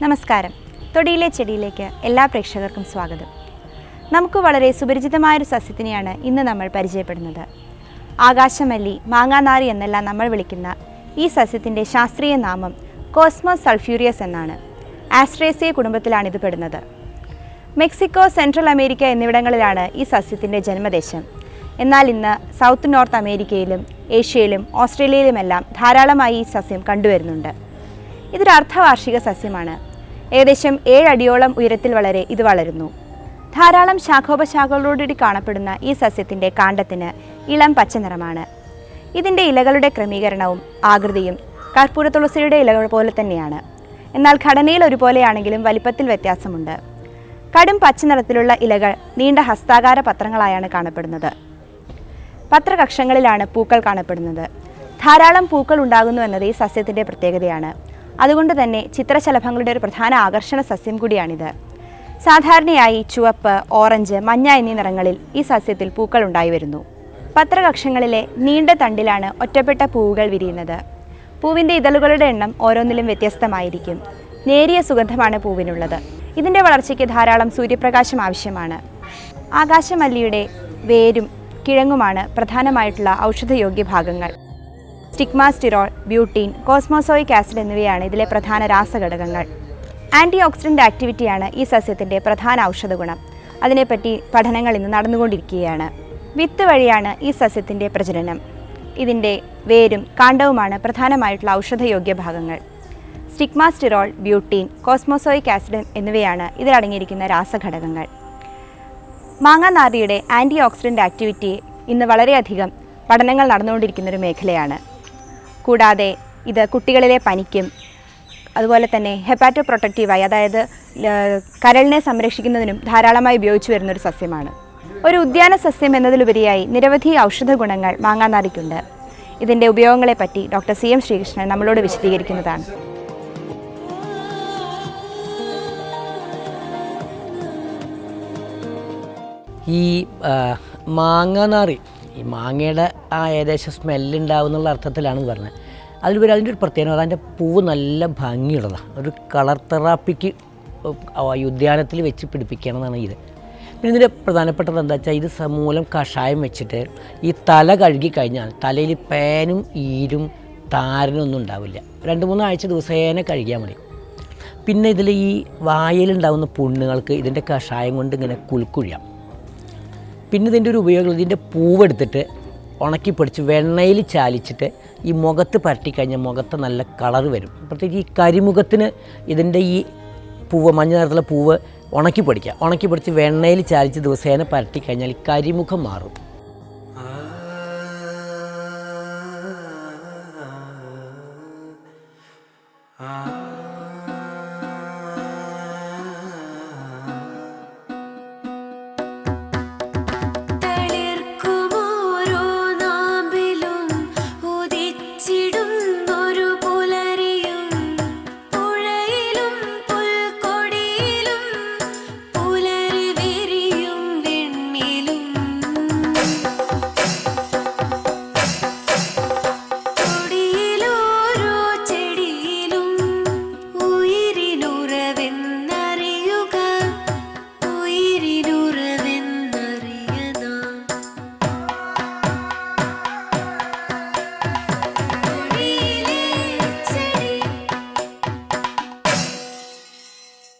നമസ്കാരം. തൊടിയിലെ ചെടിയിലേക്ക് എല്ലാ പ്രേക്ഷകർക്കും സ്വാഗതം. നമുക്ക് വളരെ സുപരിചിതമായൊരു സസ്യത്തിനെയാണ് ഇന്ന് നമ്മൾ പരിചയപ്പെടുന്നത്. ആകാശമല്ലി, മാങ്ങാനാറി എന്നെല്ലാം നമ്മൾ വിളിക്കുന്ന ഈ സസ്യത്തിൻ്റെ ശാസ്ത്രീയ നാമം കോസ്മോസ് സൾഫ്യൂരിയസ് എന്നാണ്. ആസ്ട്രേസിയ കുടുംബത്തിലാണിത് പെടുന്നത്. മെക്സിക്കോ, സെൻട്രൽ അമേരിക്ക എന്നിവിടങ്ങളിലാണ് ഈ സസ്യത്തിൻ്റെ ജന്മദേശം. എന്നാൽ ഇന്ന് സൗത്ത് നോർത്ത് അമേരിക്കയിലും ഏഷ്യയിലും ഓസ്ട്രേലിയയിലുമെല്ലാം ധാരാളമായി ഈ സസ്യം കണ്ടുവരുന്നുണ്ട്. ഇതൊരു അർദ്ധവാർഷിക സസ്യമാണ്. ഏകദേശം 7 അടിയോളം ഉയരത്തിൽ ഇത് വളരുന്നു. ധാരാളം ശാഖോപശാഖകളോടുകൂടി കാണപ്പെടുന്ന ഈ സസ്യത്തിൻ്റെ കാണ്ഡത്തിന് ഇളം പച്ച നിറമാണ്. ഇതിൻ്റെ ഇലകളുടെ ക്രമീകരണവും ആകൃതിയും കർപ്പൂര തുളസിയുടെ ഇലകൾ പോലെ തന്നെയാണ്. എന്നാൽ ഘടനയിൽ ഒരുപോലെയാണെങ്കിലും വലിപ്പത്തിൽ വ്യത്യാസമുണ്ട്. കടും പച്ച നിറത്തിലുള്ള ഇലകൾ നീണ്ട ഹസ്താകാര പത്രങ്ങളായാണ് കാണപ്പെടുന്നത്. പത്രകക്ഷങ്ങളിലാണ് പൂക്കൾ കാണപ്പെടുന്നത്. ധാരാളം പൂക്കൾ ഉണ്ടാകുന്നു എന്നത് ഈ സസ്യത്തിൻ്റെ പ്രത്യേകതയാണ്. അതുകൊണ്ട് തന്നെ ചിത്രശലഭങ്ങളുടെ ഒരു പ്രധാന ആകർഷണ സസ്യം കൂടിയാണിത്. സാധാരണയായി ചുവപ്പ്, ഓറഞ്ച്, മഞ്ഞ എന്നീ നിറങ്ങളിൽ ഈ സസ്യത്തിൽ പൂക്കൾ ഉണ്ടായി വരുന്നു. പത്രകക്ഷങ്ങളിലെ നീണ്ട തണ്ടിലാണ് ഒറ്റപ്പെട്ട പൂവുകൾ വിരിയുന്നത്. പൂവിൻ്റെ ഇതളുകളുടെ എണ്ണം ഓരോന്നിലും വ്യത്യസ്തമായിരിക്കും. നേരിയ സുഗന്ധമാണ് പൂവിനുള്ളത്. ഇതിൻ്റെ വളർച്ചയ്ക്ക് ധാരാളം സൂര്യപ്രകാശം ആവശ്യമാണ്. ആകാശമല്ലിയുടെ വേരും കിഴങ്ങുമാണ് പ്രധാനമായിട്ടുള്ള ഔഷധയോഗ്യ ഭാഗങ്ങൾ. സ്റ്റിഗ്മാസ്റ്റിറോൾ, ബ്യൂട്ടീൻ, കോസ്മോസോയിക് ആസിഡ് എന്നിവയാണ് ഇതിലെ പ്രധാന രാസഘടകങ്ങൾ. ആൻറ്റി ഓക്സിഡൻ്റ് ആക്ടിവിറ്റിയാണ് ഈ സസ്യത്തിൻ്റെ പ്രധാന ഔഷധ ഗുണം. അതിനെപ്പറ്റി പഠനങ്ങൾ ഇന്ന് നടന്നുകൊണ്ടിരിക്കുകയാണ്. വിത്ത് വഴിയാണ് ഈ സസ്യത്തിൻ്റെ പ്രജനനം. ഇതിൻ്റെ വേരും കാണ്ഡവുമാണ് പ്രധാനമായിട്ടുള്ള ഔഷധയോഗ്യ ഭാഗങ്ങൾ. സ്റ്റിഗ്മാസ്റ്റിറോൾ, ബ്യൂട്ടീൻ, കോസ്മോസോയിക് ആസിഡ് എന്നിവയാണ് ഇതിലടങ്ങിയിരിക്കുന്ന രാസഘടകങ്ങൾ. മാങ്ങാനാറിയുടെ ആൻറ്റി ഓക്സിഡൻ്റ് ആക്ടിവിറ്റി ഇന്ന് വളരെയധികം പഠനങ്ങൾ നടന്നുകൊണ്ടിരിക്കുന്നൊരു മേഖലയാണ്. കൂടാതെ ഇത് കുട്ടികളിലെ പനിക്കും അതുപോലെ തന്നെ ഹെപ്പാറ്റോ പ്രൊട്ടക്റ്റീവായി, അതായത് കരളിനെ സംരക്ഷിക്കുന്നതിനും ധാരാളമായി ഉപയോഗിച്ചു വരുന്നൊരു സസ്യമാണ്. ഒരു ഉദ്യാന സസ്യം എന്നതിലുപരിയായി നിരവധി ഔഷധ ഗുണങ്ങൾ മാങ്ങാനാറിക്കുണ്ട്. ഇതിൻ്റെ ഉപയോഗങ്ങളെപ്പറ്റി ഡോക്ടർ CM ശ്രീകൃഷ്ണൻ നമ്മളോട് വിശദീകരിക്കുന്നതാണ്. ഈ മാങ്ങാനാറി, ഈ മാങ്ങയുടെ ആ ഏകദേശം സ്മെല്ലുണ്ടാവുന്നുള്ള അർത്ഥത്തിലാണ് പറഞ്ഞത്. അതിലുപരി അതിൻ്റെ ഒരു പ്രത്യേകത, അതിൻ്റെ പൂവ് നല്ല ഭംഗിയുള്ളതാണ്. ഒരു കളർ തെറാപ്പിക്ക് ഉദ്യാനത്തിൽ വെച്ച് പിടിപ്പിക്കണമെന്നാണ് ഇത്. പിന്നെ ഇതിൻ്റെ പ്രധാനപ്പെട്ടത് എന്താ വെച്ചാൽ, ഇത് സമൂലം കഷായം വെച്ചിട്ട് ഈ തല കഴുകി കഴിഞ്ഞാൽ തലയിൽ പേനും ഈരും താരനൊന്നും ഉണ്ടാവില്ല. 2-3 ആഴ്ച ദിവസേന കഴുകിയാൽ മതി. പിന്നെ ഇതിൽ ഈ വായലുണ്ടാകുന്ന പുണ്ണുകൾക്ക് ഇതിൻ്റെ കഷായം കൊണ്ട് ഇങ്ങനെ കുലുക്കുഴിയാം. പിന്നെ ഇതിൻ്റെ ഒരു ഉപയോഗം, ഇതിൻ്റെ പൂവെടുത്തിട്ട് ഉണക്കി പൊടിച്ച് വെണ്ണയിൽ ചാലിച്ചിട്ട് ഈ മുഖത്ത് പരട്ടിക്കഴിഞ്ഞാൽ മുഖത്ത് നല്ല കളർ വരും. പ്രത്യേകിച്ച് ഈ കരിമുഖത്തിന് ഇതിൻ്റെ ഈ പൂവ്, മഞ്ഞ നിറത്തിലുള്ള പൂവ് ഉണക്കി പൊടിക്കുക. ഉണക്കി പൊടിച്ച് വെണ്ണയിൽ ചാലിച്ച് ദിവസേന പരട്ടിക്കഴിഞ്ഞാൽ ഈ കരിമുഖം മാറും.